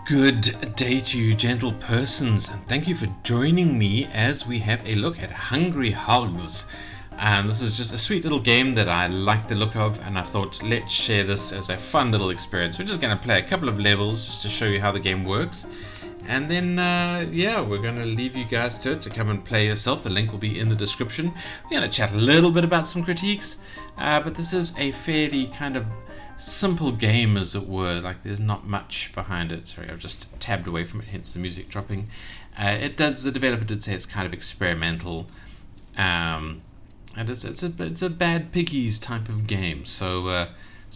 Good day to you, gentle persons, and thank you for joining me as we have a look at Hungry Hogs. And this is just a sweet little game that I like the look of, and I thought let's share this as a fun little experience. We're just going to play a couple of levels just to show you how the game works, and then we're going to leave you guys to it to come and play yourself. The link will be in the description. We're going to chat a little bit about some critiques, but this is a fairly kind of simple game, as it were. Like, there's not much behind it. Sorry, I've just tabbed away from it, hence the music dropping. The developer did say it's kind of experimental, and it's a bad piggies type of game. So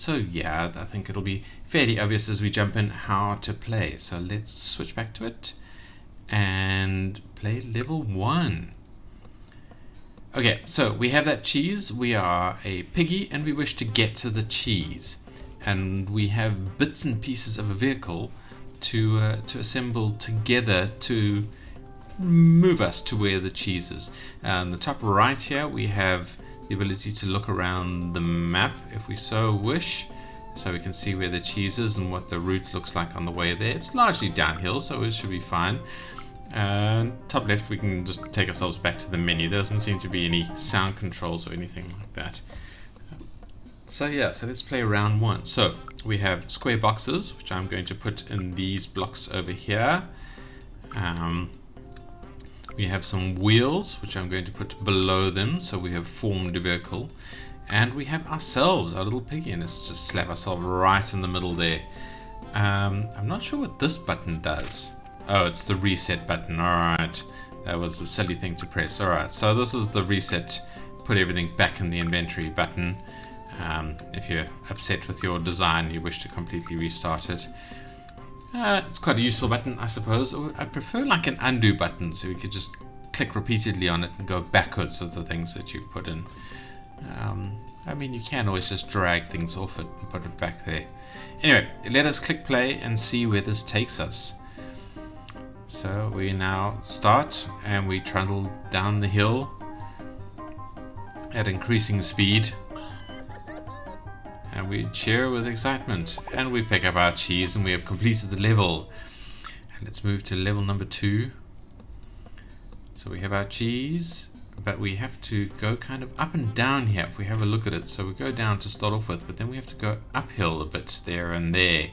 yeah, I think it'll be fairly obvious as we jump in how to play. So let's switch back to it and play level 1. Okay, so we have that cheese. We are a piggy and we wish to get to the cheese, and we have bits and pieces of a vehicle to assemble together to move us to where the cheese is. On the top right here we have the ability to look around the map if we so wish, so we can see where the cheese is and what the route looks like on the way there. It's largely downhill, so it should be fine. Top left, we can just take ourselves back to the menu. There doesn't seem to be any sound controls or anything like that. So let's play round 1. So we have square boxes, which I'm going to put in these blocks over here. We have some wheels, which I'm going to put below them, so we have formed a vehicle. And we have ourselves, our little piggy, and let's just slap ourselves right in the middle there. I'm not sure what this button does. Oh, it's the reset button. Alright, that was a silly thing to press. Alright, so this is the reset, put everything back in the inventory button. If you're upset with your design, you wish to completely restart it. It's quite a useful button, I suppose. I prefer like an undo button, so you could just click repeatedly on it and go backwards with the things that you put in. I mean, you can always just drag things off it and put it back there. Anyway, let us click play and see where this takes us. So we now start and we trundle down the hill at increasing speed, and we cheer with excitement, and we pick up our cheese and we have completed the level. And let's move to level number 2. So we have our cheese, but we have to go kind of up and down here if we have a look at it. So we go down to start off with, but then we have to go uphill a bit there and there.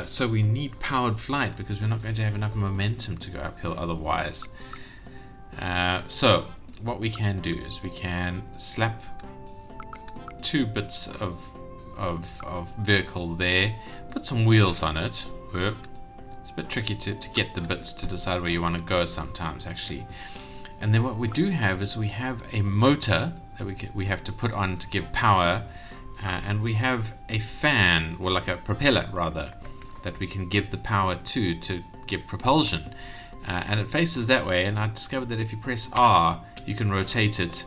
So we need powered flight because we're not going to have enough momentum to go uphill otherwise. So what we can do is we can slap 2 bits of vehicle there, put some wheels on it. It's a bit tricky to get the bits to decide where you want to go sometimes, actually. And then what we do have is we have a motor that we have to put on to give power, and we have a fan, or like a propeller rather, that we can give the power to give propulsion. And it faces that way, and I discovered that if you press R, you can rotate it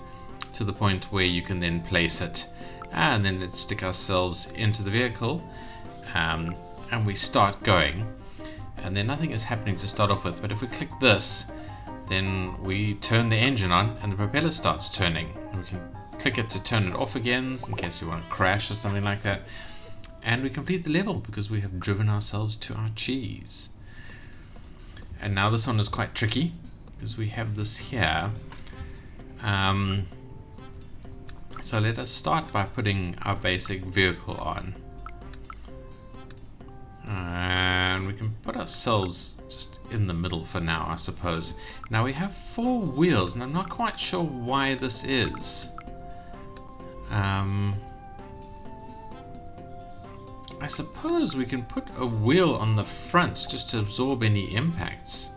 to the point where you can then place it. And then let's stick ourselves into the vehicle, and we start going, and then nothing is happening to start off with, but if we click this, then we turn the engine on and the propeller starts turning, and we can click it to turn it off again in case you want to crash or something like that, and we complete the level because we have driven ourselves to our cheese. And now this one is quite tricky because we have this here. So let us start by putting our basic vehicle on, and we can put ourselves just in the middle for now, I suppose. Now we have 4 wheels, and I'm not quite sure why this is. I suppose we can put a wheel on the front just to absorb any impacts.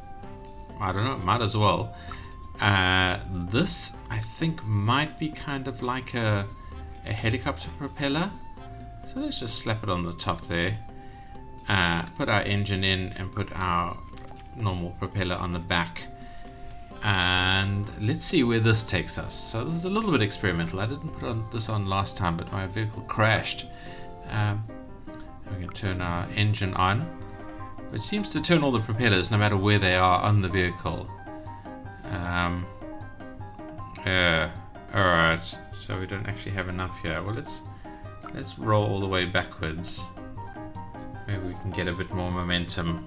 I don't know, might as well. This I think might be kind of like a helicopter propeller, so let's just slap it on the top there, put our engine in and put our normal propeller on the back, and let's see where this takes us. So this is a little bit experimental. I didn't put this on last time, but my vehicle crashed. We can turn our engine on, which seems to turn all the propellers no matter where they are on the vehicle. Alright, so we don't actually have enough here. Well, let's roll all the way backwards. Maybe we can get a bit more momentum.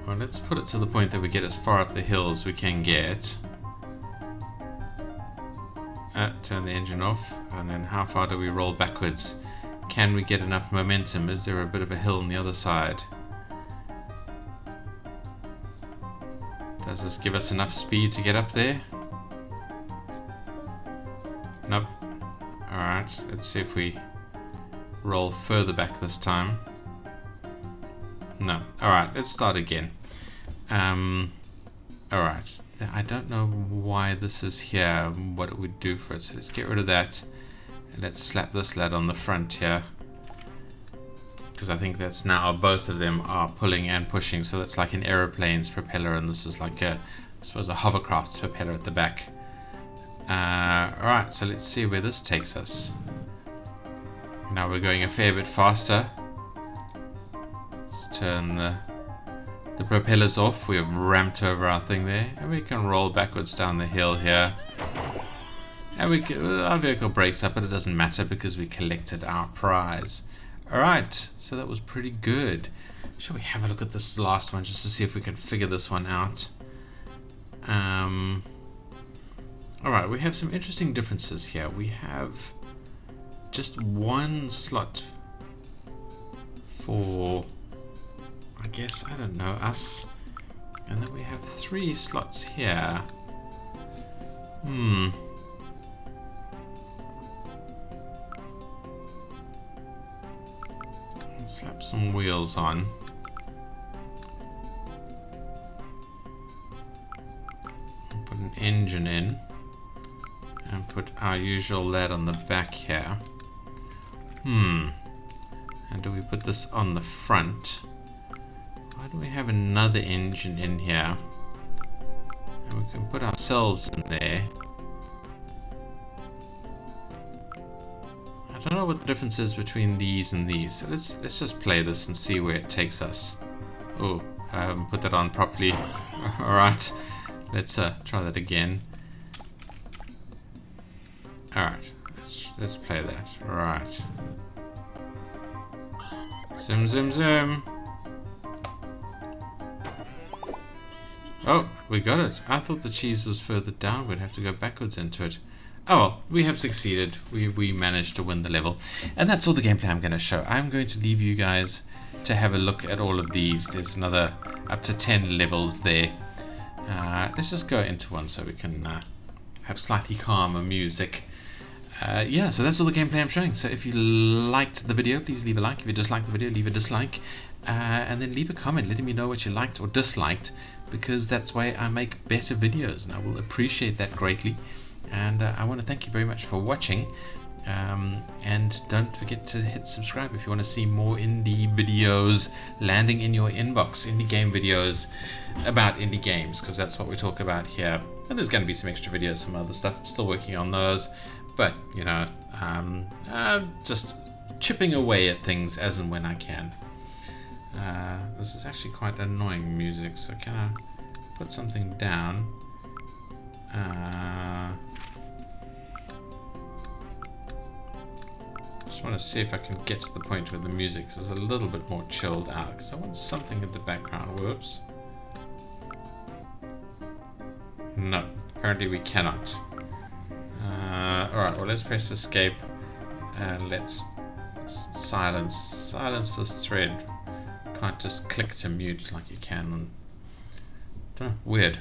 Well, let's put it to the point that we get as far up the hill as we can get. Turn the engine off, and then how far do we roll backwards? Can we get enough momentum? Is there a bit of a hill on the other side? Does this give us enough speed to get up there? Nope. Alright, let's see if we roll further back this time. No. Alright, let's start again. Alright. I don't know why this is here, what it would do for it. So let's get rid of that. And let's slap this lad on the front here. Because I think that's now both of them are pulling and pushing. So that's like an aeroplane's propeller, and this is like I suppose a hovercraft's propeller at the back. Alright, so let's see where this takes us. Now we're going a fair bit faster. Let's turn the propellers off. We have ramped over our thing there, and we can roll backwards down the hill here. And our vehicle breaks up, but it doesn't matter because we collected our prize. Alright, so that was pretty good. Shall we have a look at this last one just to see if we can figure this one out? Alright, we have some interesting differences here. We have just one slot for, I guess, I don't know, us. And then we have 3 slots here. Slap some wheels on. Put an engine in. And put our usual lad on the back here. And do we put this on the front? Why do we have another engine in here? And we can put ourselves in there. I don't know what the difference is between these and these. So let's just play this and see where it takes us. Oh, I haven't put that on properly. Alright, let's try that again. Alright, let's play that. Right. Zoom, zoom, zoom. Oh, we got it. I thought the cheese was further down. We'd have to go backwards into it. Oh well, we have succeeded. We managed to win the level. And that's all the gameplay I'm going to show. I'm going to leave you guys to have a look at all of these. There's another up to 10 levels there. Let's just go into one so we can have slightly calmer music. Yeah, so that's all the gameplay I'm showing. So if you liked the video, please leave a like. If you disliked the video, leave a dislike. And then leave a comment letting me know what you liked or disliked, because that's why I make better videos, and I will appreciate that greatly. And I want to thank you very much for watching. And don't forget to hit subscribe if you want to see more indie videos landing in your inbox, indie game videos about indie games, because that's what we talk about here. And there's going to be some extra videos, some other stuff. I'm still working on those, but you know, just chipping away at things as and when I can. This is actually quite annoying music, so can I put something down? Just want to see if I can get to the point where the music is a little bit more chilled out, because I want something in the background. Whoops. No, apparently we cannot. Alright, well, let's press escape and let's silence this thread. Can't just click to mute like you can on, don't know, weird.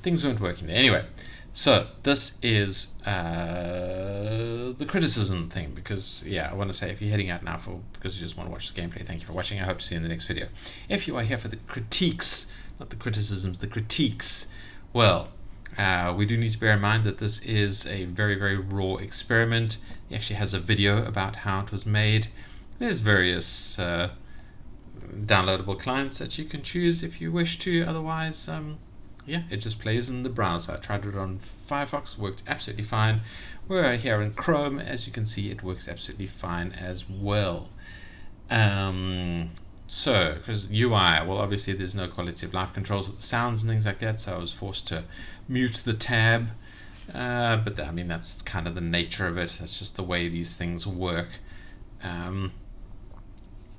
Things weren't working there. Anyway, so this is the criticism thing, because yeah, I want to say if you're heading out now because you just want to watch the gameplay, thank you for watching. I hope to see you in the next video. If you are here for the critiques, not the criticisms, the critiques, well, we do need to bear in mind that this is a very, very raw experiment. It actually has a video about how it was made. There's various downloadable clients that you can choose if you wish to. Otherwise, yeah, it just plays in the browser. I tried it on Firefox, worked absolutely fine. We're here in Chrome, as you can see, it works absolutely fine as well. So, because UI, well, obviously there's no quality of life controls with the sounds and things like that, so I was forced to mute the tab. But I mean, that's kind of the nature of it. That's just the way these things work.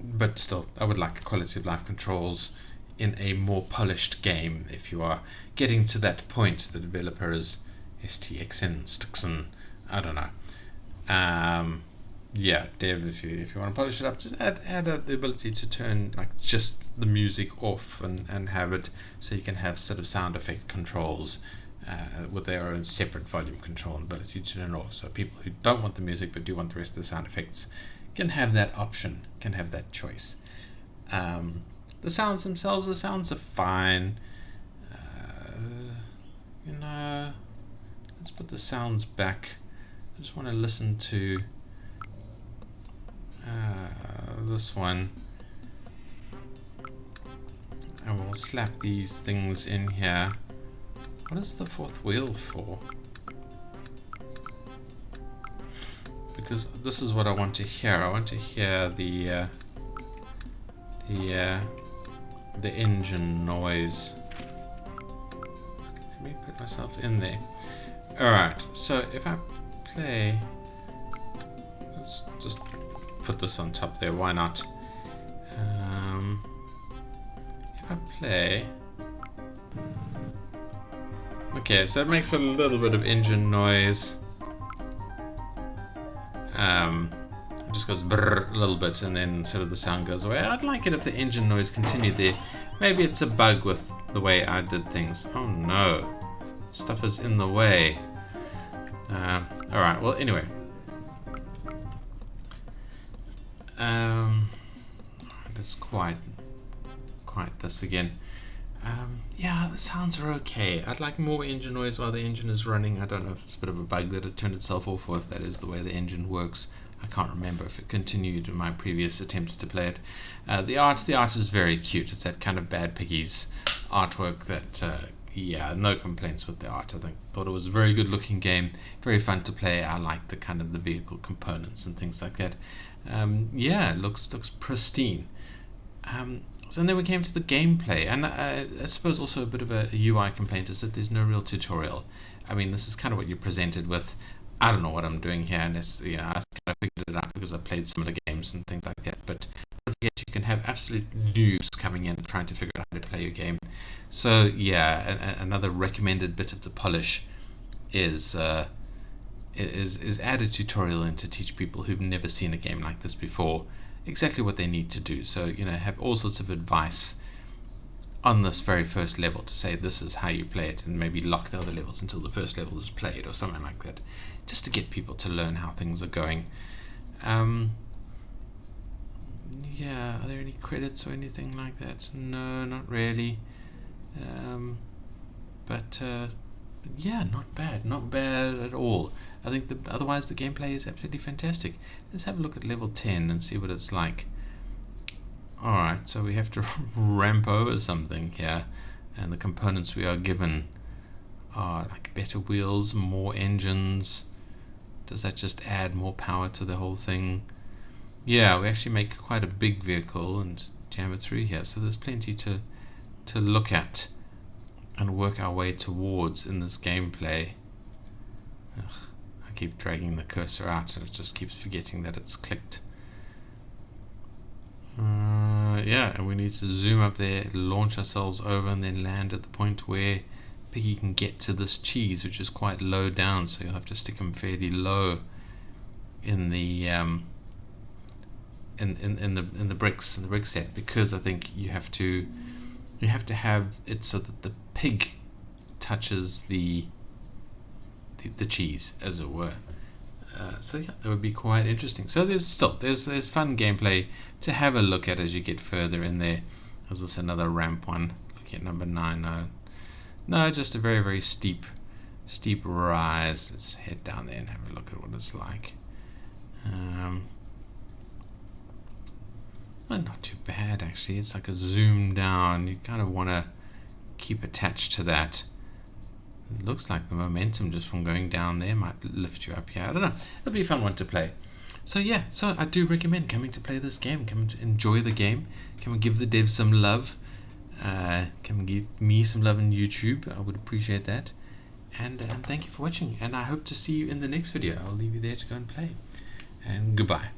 But still, I would like quality of life controls in a more polished game. If you are getting to that point, the developer is STXN, Stixon, I don't know. Yeah, Dev, if you want to polish it up, just add the ability to turn like just the music off and have it so you can have sort of sound effect controls with their own separate volume control and ability to turn it off. So people who don't want the music but do want the rest of the sound effects can have that option, can have that choice. The sounds themselves, the sounds are fine. Let's put the sounds back. I just want to listen to this one, and we'll slap these things in here. What is the fourth wheel for? Because this is what I want to hear. I want to hear the engine noise. Let me put myself in there. Alright, so if I play, let's just put this on top there, why not? If I play, okay, so it makes a little bit of engine noise. It just goes brrr a little bit, and then sort of the sound goes away. I'd like it if the engine noise continued there. Maybe it's a bug with the way I did things. Oh no, stuff is in the way. Alright, well anyway. Let's quiet this again. Yeah, the sounds are okay. I'd like more engine noise while the engine is running. I don't know if it's a bit of a bug that it turned itself off, or if that is the way the engine works. I can't remember if it continued in my previous attempts to play it. The art is very cute. It's that kind of Bad Piggies artwork that, yeah, no complaints with the art. Thought it was a very good looking game, very fun to play. I like the kind of the vehicle components and things like that. Yeah, it looks pristine. So then we came to the gameplay, and I suppose also a bit of a UI complaint is that there's no real tutorial. I mean, this is kind of what you're presented with. I don't know what I'm doing here, and it's, I kind of figured it out because I played similar games and things like that. But don't forget, you can have absolute noobs coming in trying to figure out how to play your game. So yeah, another recommended bit of the polish is add a tutorial in to teach people who've never seen a game like this before exactly what they need to do. So have all sorts of advice on this very first level to say this is how you play it, and maybe lock the other levels until the first level is played or something like that, just to get people to learn how things are going. Yeah, are there any credits or anything like that? No, not really. But yeah, not bad at all. I think otherwise the gameplay is absolutely fantastic. Let's have a look at level 10 and see what it's like. Alright, so we have to ramp over something here, and the components we are given are like better wheels, more engines. Does that just add more power to the whole thing? Yeah, we actually make quite a big vehicle and jam it through here, so there's plenty to look at and work our way towards in this gameplay. Ugh, I keep dragging the cursor out and it just keeps forgetting that it's clicked. Yeah, and we need to zoom up there, launch ourselves over, and then land at the point where Piggy can get to this cheese, which is quite low down, so you'll have to stick him fairly low in the in the brick set, because I think you have to have it so that the pig touches the cheese, as it were. So yeah, that would be quite interesting. So there's fun gameplay to have a look at as you get further in there. There's this another ramp one. Looking at number 9. No, just a very, very steep rise. Let's head down there and have a look at what it's like. Well, not too bad actually. It's like a zoom down. You kind of want to keep attached to that. It looks like the momentum just from going down there might lift you up here. I don't know. It'll be a fun one to play. So yeah, so I do recommend coming to play this game. Come to enjoy the game. Come and give the devs some love. Come and give me some love on YouTube. I would appreciate that. and thank you for watching, and I hope to see you in the next video. I'll leave you there to go and play, and goodbye.